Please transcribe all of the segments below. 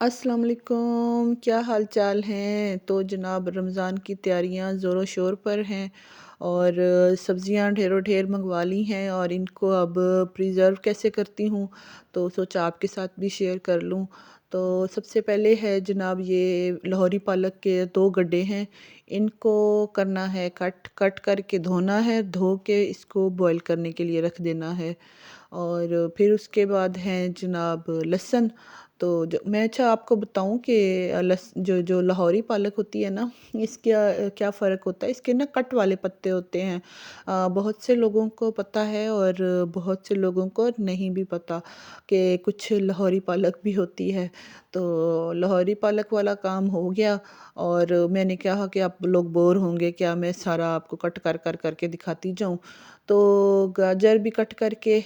अस्सलाम वालेकुम, क्या हाल चाल हैं। तो जनाब रमज़ान की तैयारियां ज़ोरों शोर पर हैं और सब्ज़ियां ढेरों ढेर मंगवा ली हैं और इनको अब प्रिज़र्व कैसे करती हूँ तो सोचा आपके साथ भी शेयर कर लूँ। तो सबसे पहले है जनाब ये लाहौरी पालक के 2 गड्ढे हैं। इनको करना है कट कट करके धोना है, धो के इसको बॉईल करने के लिए रख देना है। और फिर उसके बाद हैं जनाब लहसुन। तो जो मैं अच्छा आपको बताऊं कि लस जो जो लाहौरी पालक होती है ना, इसका क्या फ़र्क होता है। इसके ना कट वाले पत्ते होते हैं। बहुत से लोगों को पता है और बहुत से लोगों को नहीं भी पता कि कुछ लाहौरी पालक भी होती है। तो लाहौरी पालक वाला काम हो गया और मैंने कहा कि आप लोग बोर होंगे क्या मैं सारा आपको कट कर कर करके दिखाती जाऊं। तो गाजर भी कट करके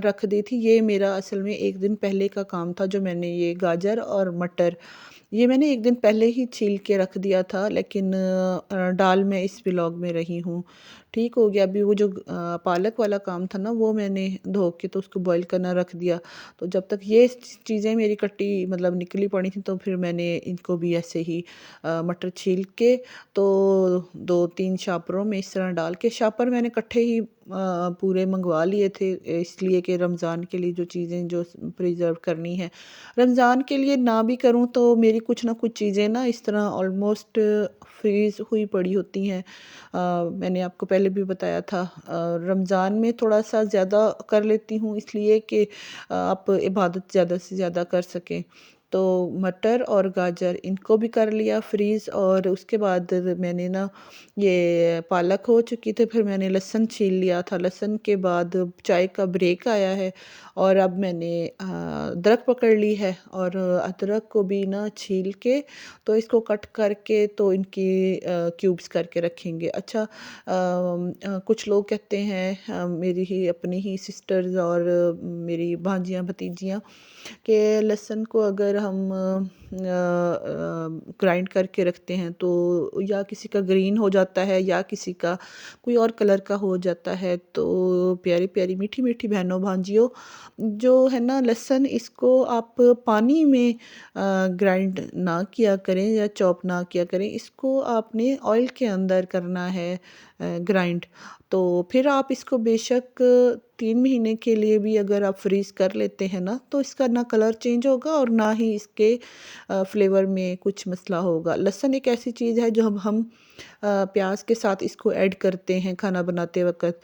रख दी थी। ये मेरा असल में एक दिन पहले का काम था, जो मैंने ये गाजर और मटर ये मैंने एक दिन पहले ही छील के रख दिया था, लेकिन डाल मैं इस व्लॉग में रही हूँ। ठीक हो गया। अभी वो जो पालक वाला काम था ना, वो मैंने धो के तो उसको बॉईल करना रख दिया। तो जब तक ये चीज़ें मेरी कटी मतलब निकली पड़ी थी, तो फिर मैंने इनको भी ऐसे ही मटर छील के तो 2-3 शापरों में इस तरह डाल के, शापर मैंने इकट्ठे ही पूरे मंगवा लिए थे, इसलिए कि रमज़ान के लिए जो चीज़ें जो प्रिजर्व करनी है, रमज़ान के लिए ना भी करूँ तो मेरी कुछ ना कुछ चीज़ें ना इस तरह ऑलमोस्ट फ्रीज़ हुई पड़ी होती हैं। मैंने आपको पहले भी बताया था, रमज़ान में थोड़ा सा ज़्यादा कर लेती हूँ इसलिए कि आप इबादत ज़्यादा से ज़्यादा कर सकें। तो मटर और गाजर इनको भी कर लिया फ्रीज़। और उसके बाद मैंने ना ये पालक हो चुकी थी, फिर मैंने लहसुन छील लिया था। लहसुन के बाद चाय का ब्रेक आया है और अब मैंने अदरक पकड़ ली है और अदरक को भी ना छील के तो इसको कट करके तो इनकी क्यूब्स करके रखेंगे। अच्छा, कुछ लोग कहते हैं, मेरी ही अपनी ही सिस्टर्स और मेरी भांजियाँ भतीजियाँ, कि लहसुन को अगर हम ग्राइंड करके रखते हैं तो या किसी का ग्रीन हो जाता है या किसी का कोई और कलर का हो जाता है। तो प्यारी प्यारी मीठी मीठी बहनों भांजियों, जो है ना लहसुन, इसको आप पानी में ग्राइंड ना किया करें या चॉप ना किया करें, इसको आपने ऑयल के अंदर करना है ग्राइंड। तो फिर आप इसको बेशक 3 महीने के लिए भी अगर आप फ्रीज़ कर लेते हैं ना, तो इसका ना कलर चेंज होगा और ना ही इसके फ्लेवर में कुछ मसला होगा। लहसुन एक ऐसी चीज़ है जो हम प्याज के साथ इसको ऐड करते हैं खाना बनाते वक़्त।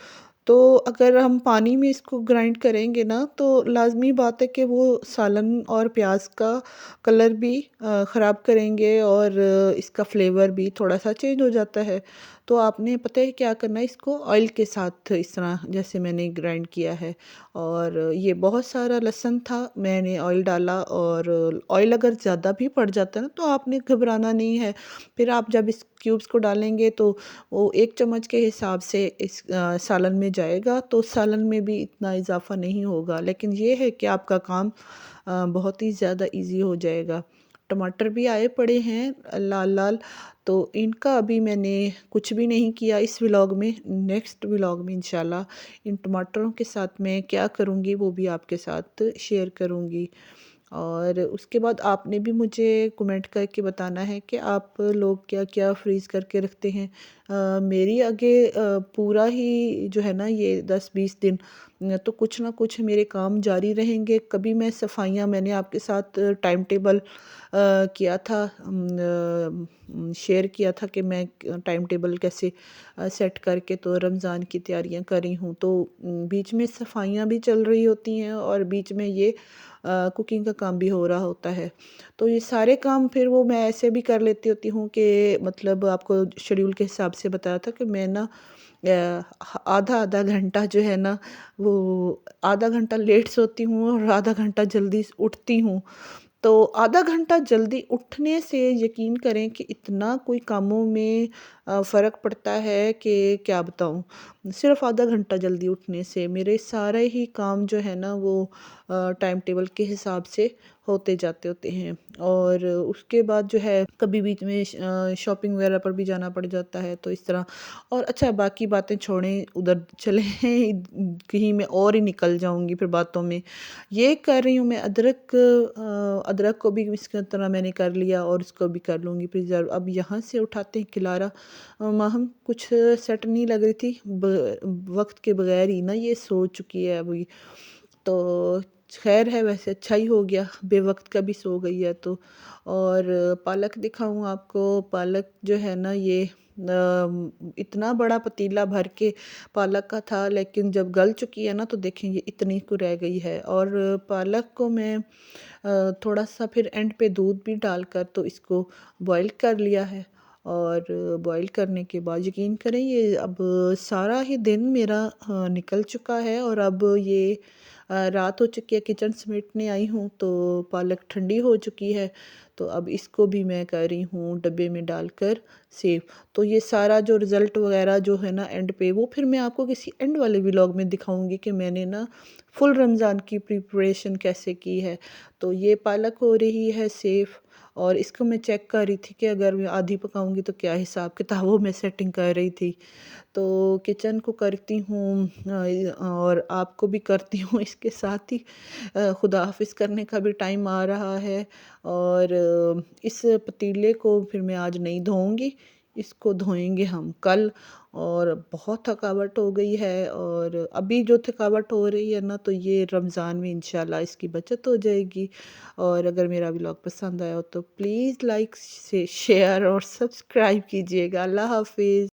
तो अगर हम पानी में इसको ग्राइंड करेंगे ना, तो लाज़मी बात है कि वो सालन और प्याज का कलर भी ख़राब करेंगे और इसका फ्लेवर भी थोड़ा-सा चेंज हो जाता है। तो आपने पता है क्या करना है, इसको ऑयल के साथ इस तरह जैसे मैंने ग्राइंड किया है। और ये बहुत सारा लहसुन था, मैंने ऑयल डाला और ऑयल अगर ज़्यादा भी पड़ जाता है ना, तो आपने घबराना नहीं है। फिर आप जब इस क्यूब्स को डालेंगे तो वो 1 चम्मच के हिसाब से इस सालन में जाएगा, तो सालन में भी इतना इज़ाफ़ा नहीं होगा। लेकिन ये है कि आपका काम बहुत ही ज़्यादा ईज़ी हो जाएगा। टमाटर भी आए पड़े हैं लाल-लाल, तो इनका अभी मैंने कुछ भी नहीं किया इस व्लॉग में। नेक्स्ट व्लॉग में इंशाल्लाह इन टमाटरों के साथ मैं क्या करूँगी वो भी आपके साथ शेयर करूँगी। और उसके बाद आपने भी मुझे कमेंट करके बताना है कि आप लोग क्या-क्या फ्रीज़ करके रखते हैं। मेरी आगे पूरा ही जो है ना ये 10-20 दिन तो कुछ ना कुछ मेरे काम जारी रहेंगे। कभी मैं सफाइयाँ, मैंने आपके साथ टाइम टेबल किया था, शेयर किया था कि मैं टाइम टेबल कैसे सेट करके तो रमज़ान की तैयारियां कर रही हूँ। तो बीच में सफाइयाँ भी चल रही होती हैं और बीच में ये कुकिंग का काम भी हो रहा होता है। तो ये सारे काम फिर वो मैं ऐसे भी कर लेती होती हूँ कि मतलब आपको शेड्यूल के हिसाब से बताया था कि मैं ना आधा आधा घंटा जो है ना, वो आधा घंटा लेट सोती हूँ और आधा घंटा जल्दी उठती हूँ। तो आधा घंटा जल्दी उठने से यकीन करें कि इतना कोई कामों में फ़र्क पड़ता है कि क्या बताऊँ। सिर्फ़ आधा घंटा जल्दी उठने से मेरे सारे ही काम जो है ना वो टाइम टेबल के हिसाब से होते होते हैं। और उसके बाद जो है कभी बीच में शॉपिंग वगैरह पर भी जाना पड़ जाता है, तो इस तरह। और अच्छा, बाकी बातें छोड़ें, उधर चलें कहीं मैं और ही निकल जाऊँगी फिर बातों में। ये कर रही हूँ मैं, अदरक को भी इस तरह मैंने कर लिया और इसको भी कर लूँगी प्रिज़र्व। अब यहाँ से उठाते हैं किलारा। माहम कुछ सेट नहीं लग रही थी, वक्त के बगैर ही ना ये सो चुकी है अभी। तो खैर है, वैसे अच्छा ही हो गया, बेवक्त का भी सो गई है तो। और पालक दिखाऊं आपको। पालक जो है ना ये इतना बड़ा पतीला भर के पालक का था, लेकिन जब गल चुकी है ना तो देखें ये इतनी को रह गई है। और पालक को मैं थोड़ा सा फिर एंड पे दूध भी डालकर तो इसको बॉईल कर लिया है। और बॉईल करने के बाद यकीन करें ये अब सारा ही दिन मेरा निकल चुका है। और अब ये रात हो चुकी है, किचन समेटने आई हूँ तो पालक ठंडी हो चुकी है। तो अब इसको भी मैं कर रही हूँ डब्बे में डालकर सेव। तो ये सारा जो रिज़ल्ट वगैरह जो है ना एंड पे, वो फिर मैं आपको किसी एंड वाले व्लॉग में दिखाऊंगी कि मैंने ना फुल रमज़ान की प्रिपरेशन कैसे की है। तो ये पालक हो रही है सेव। और इसको मैं चेक कर रही थी कि अगर मैं आधी पकाऊंगी तो क्या हिसाब किताब, वो मैं सेटिंग कर रही थी। तो किचन को करती हूँ और आपको भी करती हूँ इसके साथ ही। खुदा हाफिज़ करने का भी टाइम आ रहा है। और इस पतीले को फिर मैं आज नहीं धोऊंगी, इसको धोएंगे हम कल। और बहुत थकावट हो गई है, और अभी जो थकावट हो रही है ना तो ये रमज़ान में इंशाल्लाह इसकी बचत हो जाएगी। और अगर मेरा व्लॉग पसंद आया हो तो प्लीज़ लाइक से शेयर और सब्सक्राइब कीजिएगा। अल्लाह हाफिज़।